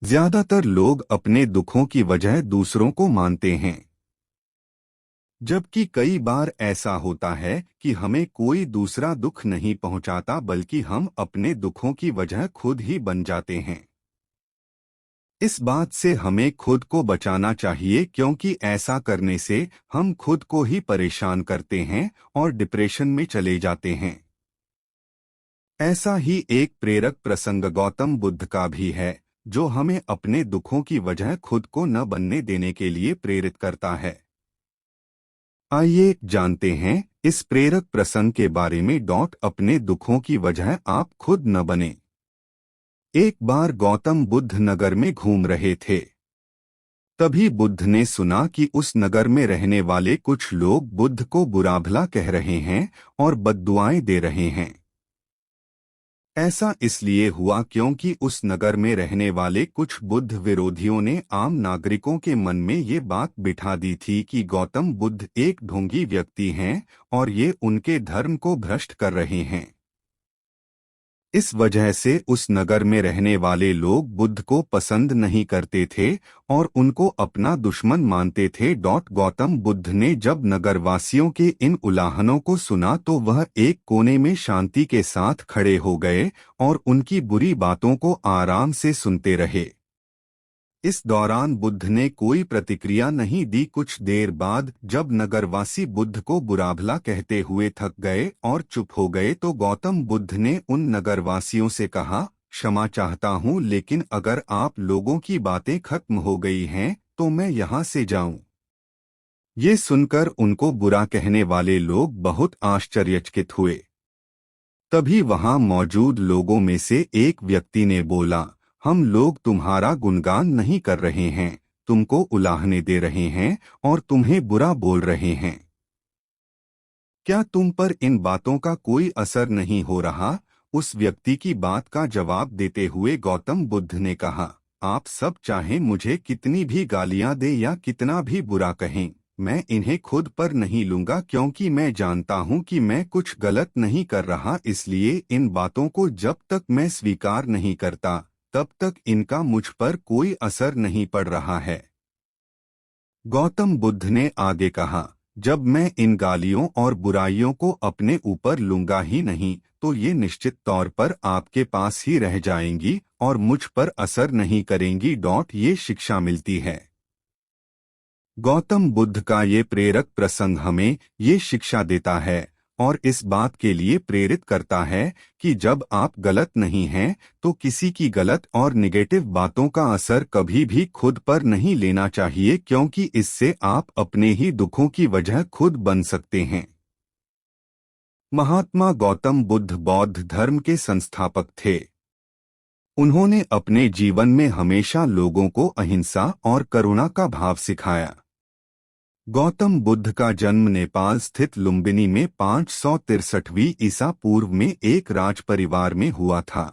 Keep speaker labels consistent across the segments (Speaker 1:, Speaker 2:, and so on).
Speaker 1: ज्यादातर लोग अपने दुखों की वजह दूसरों को मानते हैं, जबकि कई बार ऐसा होता है कि हमें कोई दूसरा दुख नहीं पहुंचाता बल्कि हम अपने दुखों की वजह खुद ही बन जाते हैं। इस बात से हमें खुद को बचाना चाहिए क्योंकि ऐसा करने से हम खुद को ही परेशान करते हैं और डिप्रेशन में चले जाते हैं। ऐसा ही एक प्रेरक प्रसंग गौतम बुद्ध का भी है, जो हमें अपने दुखों की वजह खुद को न बनने देने के लिए प्रेरित करता है। आइए जानते हैं इस प्रेरक प्रसंग के बारे में। अपने दुखों की वजह आप खुद न बने। एक बार गौतम बुद्ध नगर में घूम रहे थे। तभी बुद्ध ने सुना कि उस नगर में रहने वाले कुछ लोग बुद्ध को बुरा भला कह रहे हैं और बद्दुआएं दे रहे हैं। ऐसा इसलिए हुआ क्योंकि उस नगर में रहने वाले कुछ बुद्ध विरोधियों ने आम नागरिकों के मन में ये बात बिठा दी थी कि गौतम बुद्ध एक ढोंगी व्यक्ति हैं और ये उनके धर्म को भ्रष्ट कर रहे हैं। इस वजह से उस नगर में रहने वाले लोग बुद्ध को पसंद नहीं करते थे और उनको अपना दुश्मन मानते थे। गौतम बुद्ध ने जब नगरवासियों के इन उलाहनों को सुना तो वह एक कोने में शांति के साथ खड़े हो गए और उनकी बुरी बातों को आराम से सुनते रहे। इस दौरान बुद्ध ने कोई प्रतिक्रिया नहीं दी। कुछ देर बाद जब नगरवासी बुद्ध को बुरा भला कहते हुए थक गए और चुप हो गए तो गौतम बुद्ध ने उन नगरवासियों से कहा, क्षमा चाहता हूँ, लेकिन अगर आप लोगों की बातें खत्म हो गई हैं तो मैं यहाँ से जाऊँ। ये सुनकर उनको बुरा कहने वाले लोग बहुत आश्चर्यचकित हुए। तभी वहां मौजूद लोगों में से एक व्यक्ति ने बोला, हम लोग तुम्हारा गुणगान नहीं कर रहे हैं, तुमको उलाहने दे रहे हैं और तुम्हें बुरा बोल रहे हैं। क्या तुम पर इन बातों का कोई असर नहीं हो रहा? उस व्यक्ति की बात का जवाब देते हुए गौतम बुद्ध ने कहा, आप सब चाहे मुझे कितनी भी गालियां दे या कितना भी बुरा कहें, मैं इन्हें खुद पर नहीं लूंगा क्योंकि मैं जानता हूं कि मैं कुछ गलत नहीं कर रहा। इसलिए इन बातों को जब तक मैं स्वीकार नहीं करता तब तक इनका मुझ पर कोई असर नहीं पड़ रहा है। गौतम बुद्ध ने आगे कहा, जब मैं इन गालियों और बुराइयों को अपने ऊपर लूंगा ही नहीं तो ये निश्चित तौर पर आपके पास ही रह जाएंगी और मुझ पर असर नहीं करेंगी। ये शिक्षा मिलती है। गौतम बुद्ध का ये प्रेरक प्रसंग हमें ये शिक्षा देता है और इस बात के लिए प्रेरित करता है कि जब आप गलत नहीं हैं तो किसी की गलत और निगेटिव बातों का असर कभी भी खुद पर नहीं लेना चाहिए, क्योंकि इससे आप अपने ही दुखों की वजह खुद बन सकते हैं। महात्मा गौतम बुद्ध बौद्ध धर्म के संस्थापक थे। उन्होंने अपने जीवन में हमेशा लोगों को अहिंसा और करुणा का भाव सिखाया। गौतम बुद्ध का जन्म नेपाल स्थित लुम्बिनी में 563वीं ईसा पूर्व में एक राज परिवार में हुआ था।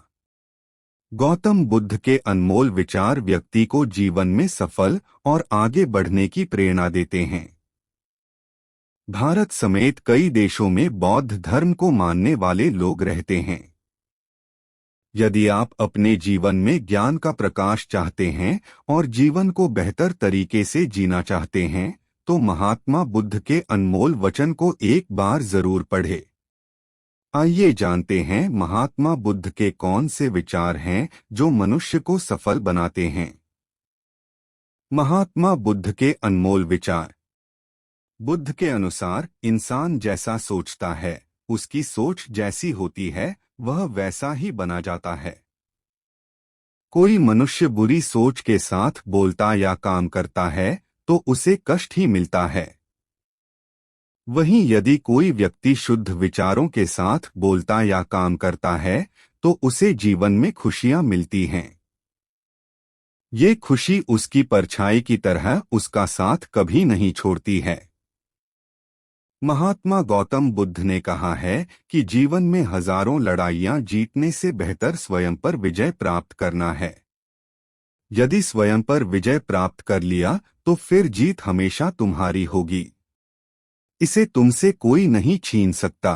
Speaker 1: गौतम बुद्ध के अनमोल विचार व्यक्ति को जीवन में सफल और आगे बढ़ने की प्रेरणा देते हैं। भारत समेत कई देशों में बौद्ध धर्म को मानने वाले लोग रहते हैं। यदि आप अपने जीवन में ज्ञान का प्रकाश चाहते हैं और जीवन को बेहतर तरीके से जीना चाहते हैं तो महात्मा बुद्ध के अनमोल वचन को एक बार जरूर पढ़ें। आइए जानते हैं महात्मा बुद्ध के कौन से विचार हैं जो मनुष्य को सफल बनाते हैं। महात्मा बुद्ध के अनमोल विचार। बुद्ध के अनुसार इंसान जैसा सोचता है, उसकी सोच जैसी होती है, वह वैसा ही बना जाता है। कोई मनुष्य बुरी सोच के साथ बोलता या काम करता है तो उसे कष्ट ही मिलता है। वहीं यदि कोई व्यक्ति शुद्ध विचारों के साथ बोलता या काम करता है तो उसे जीवन में खुशियां मिलती हैं। ये खुशी उसकी परछाई की तरह उसका साथ कभी नहीं छोड़ती है। महात्मा गौतम बुद्ध ने कहा है कि जीवन में हजारों लड़ाइयां जीतने से बेहतर स्वयं पर विजय प्राप्त करना है। यदि स्वयं पर विजय प्राप्त कर लिया तो फिर जीत हमेशा तुम्हारी होगी। इसे तुमसे कोई नहीं छीन सकता।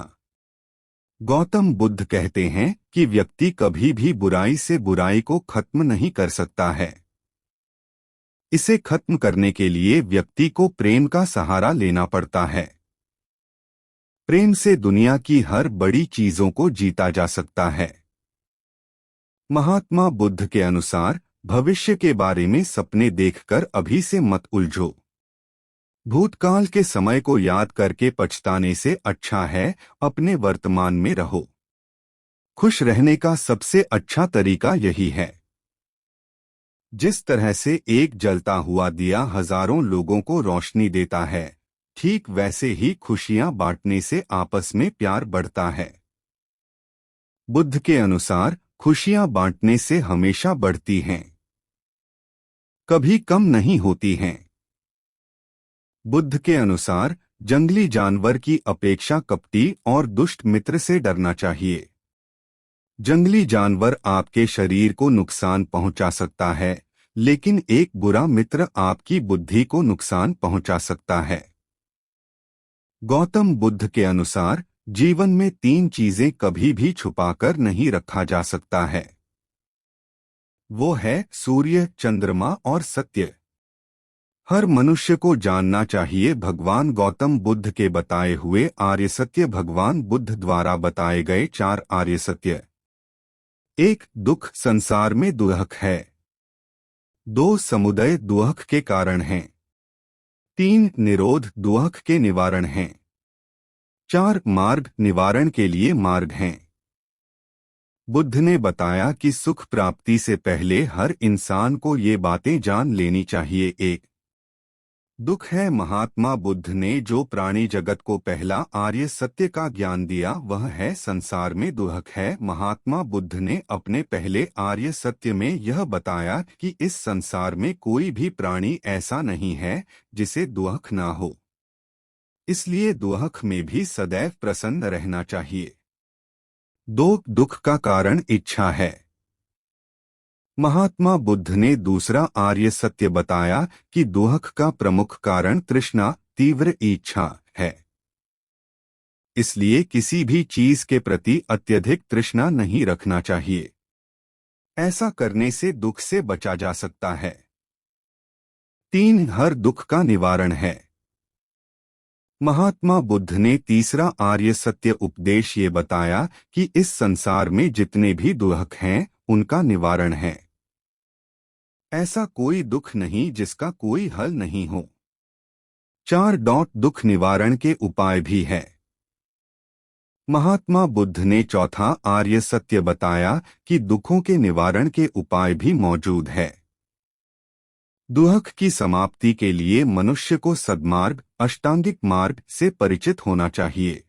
Speaker 1: गौतम बुद्ध कहते हैं कि व्यक्ति कभी भी बुराई से बुराई को खत्म नहीं कर सकता है। इसे खत्म करने के लिए व्यक्ति को प्रेम का सहारा लेना पड़ता है। प्रेम से दुनिया की हर बड़ी चीजों को जीता जा सकता है। महात्मा बुद्ध के अनुसार भविष्य के बारे में सपने देखकर अभी से मत उलझो। भूतकाल के समय को याद करके पछताने से अच्छा है अपने वर्तमान में रहो। खुश रहने का सबसे अच्छा तरीका यही है। जिस तरह से एक जलता हुआ दिया हजारों लोगों को रोशनी देता है, ठीक वैसे ही खुशियां बांटने से आपस में प्यार बढ़ता है। बुद्ध के अनुसार खुशियां बांटने से हमेशा बढ़ती हैं, कभी कम नहीं होती हैं। बुद्ध के अनुसार जंगली जानवर की अपेक्षा कपटी और दुष्ट मित्र से डरना चाहिए। जंगली जानवर आपके शरीर को नुकसान पहुंचा सकता है, लेकिन एक बुरा मित्र आपकी बुद्धि को नुकसान पहुंचा सकता है। गौतम बुद्ध के अनुसार जीवन में 3 चीजें कभी भी छुपाकर नहीं रखा जा सकता है। वो है सूर्य, चंद्रमा और सत्य। हर मनुष्य को जानना चाहिए भगवान गौतम बुद्ध के बताए हुए आर्य सत्य। भगवान बुद्ध द्वारा बताए गए 4 आर्य सत्य। 1. दुख संसार में दुहक है। 2. समुदय दुहक के कारण है। 3. निरोध दुहक के निवारण हैं। 4. मार्ग निवारण के लिए मार्ग हैं। बुद्ध ने बताया कि सुख प्राप्ति से पहले हर इंसान को ये बातें जान लेनी चाहिए। 1. दुख है। महात्मा बुद्ध ने जो प्राणी जगत को पहला आर्य सत्य का ज्ञान दिया वह है संसार में दुहक है। महात्मा बुद्ध ने अपने पहले आर्य सत्य में यह बताया कि इस संसार में कोई भी प्राणी ऐसा नहीं है जिसे दुहक ना हो, इसलिए दुहक में भी सदैव प्रसन्न रहना चाहिए। 2. दुख का कारण इच्छा है। महात्मा बुद्ध ने दूसरा आर्य सत्य बताया कि दुहक का प्रमुख कारण तृष्णा, तीव्र इच्छा है। इसलिए किसी भी चीज के प्रति अत्यधिक तृष्णा नहीं रखना चाहिए। ऐसा करने से दुख से बचा जा सकता है। 3. हर दुख का निवारण है। महात्मा बुद्ध ने तीसरा आर्य सत्य उपदेश ये बताया कि इस संसार में जितने भी दुहक हैं उनका निवारण है। ऐसा कोई दुख नहीं जिसका कोई हल नहीं हो। 4. दुख निवारण के उपाय भी है। महात्मा बुद्ध ने चौथा आर्य सत्य बताया कि दुखों के निवारण के उपाय भी मौजूद है। दुहक की समाप्ति के लिए मनुष्य को सद्मार्ग, अष्टांगिक मार्ग से परिचित होना चाहिए।